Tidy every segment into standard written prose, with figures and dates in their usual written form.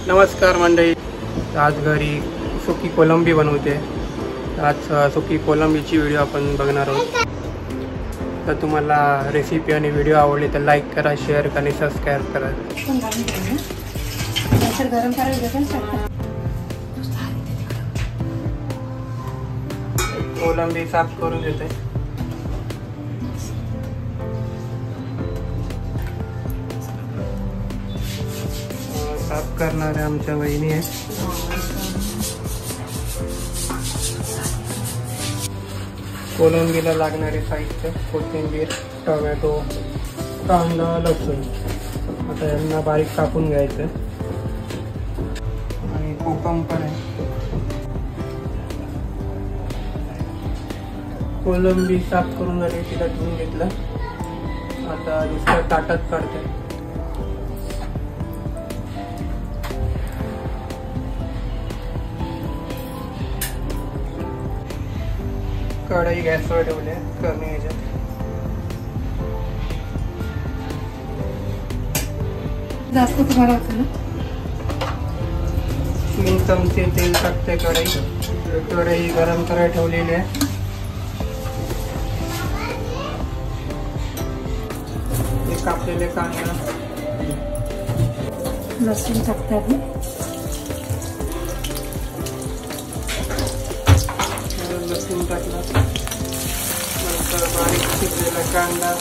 नमस्कार मंडळी, आज घरी सुकी कोलंबी बनवते। आज सुकी कोलंबीची व्हिडिओ आपण बघणार आहोत। तर तुम्हाला रेसिपी आणि व्हिडिओ आवडली तर लाईक करा, शेअर करा आणि सबस्क्राईब करा। कोलंबी साफ करून घेते। साफ करणाऱ्या आमच्या वहिनी आहे। कोलंबीला लागणारे साहित्य कोथिंबीर, टोमॅटो, कांदा, लसूण। आता यांना बारीक कापून घ्यायचं आणि कोकम पण आहे। कोलंबी साफ करून झाली, तिला धुवून घेतलं। आता दुसऱ्या ताटात काढते। कढई गॅसवर ठेवली आहे कमी ह्याच्यात। जास्त तुम्हाला होतं ना? 3 चमचे तेल टाकते कढई गरम करायला ठेवलेली आहे। हे कापलेले कांदा, लसूण टाकतात। लसूण टाकला, नंतर बारीक चिरलेला कांदा,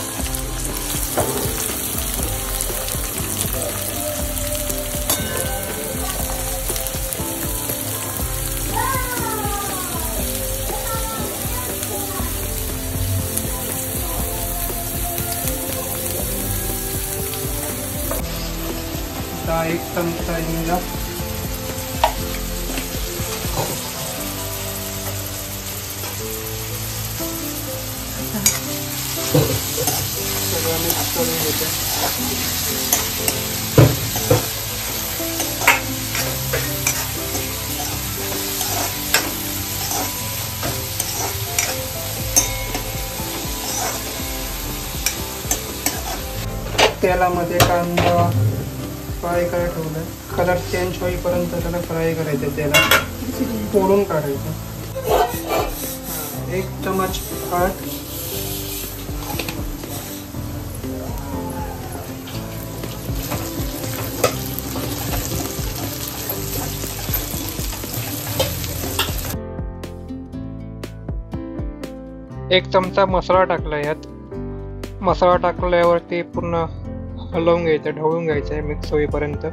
आता 1 चमचा हिंग, सगळं मिक्स करून घेते। तेलामध्ये कांदा फ्राय करायला ठेवलाय। कलर चेंज होईपर्यंत त्याला फ्राय करायचं, तेलात फोडून काढायचं। 1 चमच हळद, एक चमचा मसाला टाकला। यात मसाला टाकल्यावरती पूर्ण हलवून घ्यायचं, ढवळून घ्यायचं आहे मिक्स होईपर्यंत।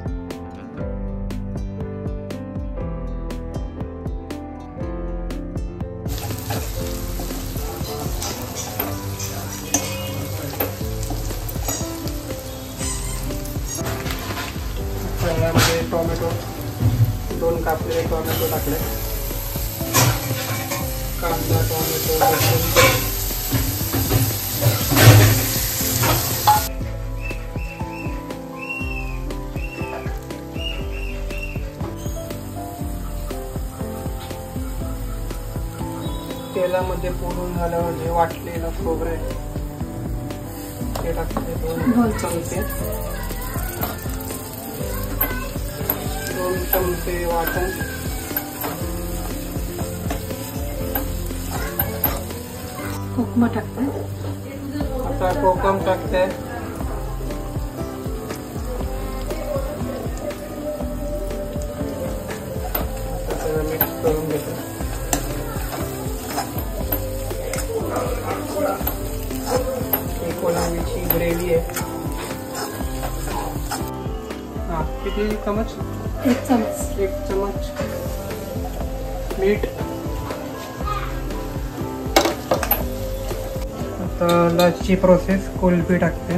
त्यामध्ये टोमॅटो, 2 कापलेले टोमॅटो टाकले। कांदा, टोमॅटो, लसूण, तेलामध्ये फोडून झाल्यावर जे वाटलेलं खोबरं आहे ते टाकते। 2 चमचे, 2 चमचे वाटण, कोकम टाकते। आता कोकम टाकते। मिक्स करून घेते। कोलंबीची ग्रेव्ही आहे। किती चमच? 1 चमच। 1 चमच मीठ। आता लास्टची प्रोसेस, कोलंबी टाकते।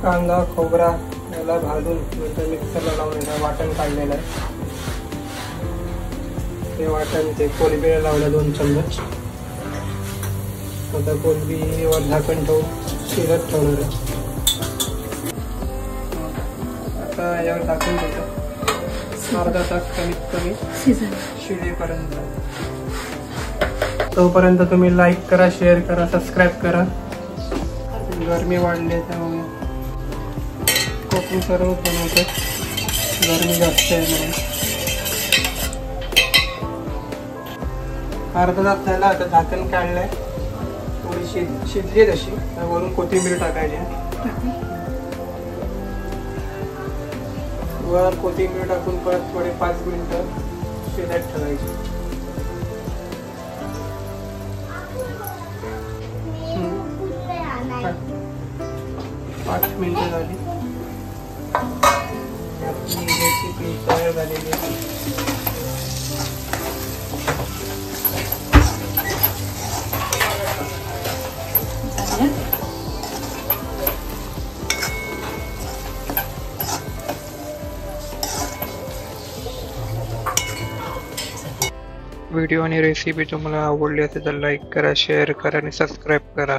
कांदा खोबरा याला भाजून नंतर मिक्सरला लावून याला वाटण काढलेलं आहे. ते वाटण ते कोलंबीला लावलं 2 चम्मच. आता कोलंबीवर झाकण ठेवून शिजत ठेवणार आहे. आता यावर झाकून ठेवतो अर्धा तास कमीत कमी शिजेपर्यंत. तोपर्यंत तुम्ही लाईक करा, शेअर करा, सबस्क्राईब करा. गरमी वाढली त्यामुळे कोकणी सर्व बनवतात, गरमी जास्त आहे म्हणून. अर्धा तास झाला. आता झाकण काढलंय, थोडी शिजली तशी. वरून कोथिंबीर टाकायची. वर कोथिंबीर टाकून परत थोडे 5 मिनिटं शिजत ठेवायची. 5 मिनिटं झाली. आपली रेसिपी तयार झालेली आहे. व्हिडिओ आणि रेसिपी तुम्हाला आवडली असेल तर लाईक करा, शेअर करा आणि सबस्क्राईब करा.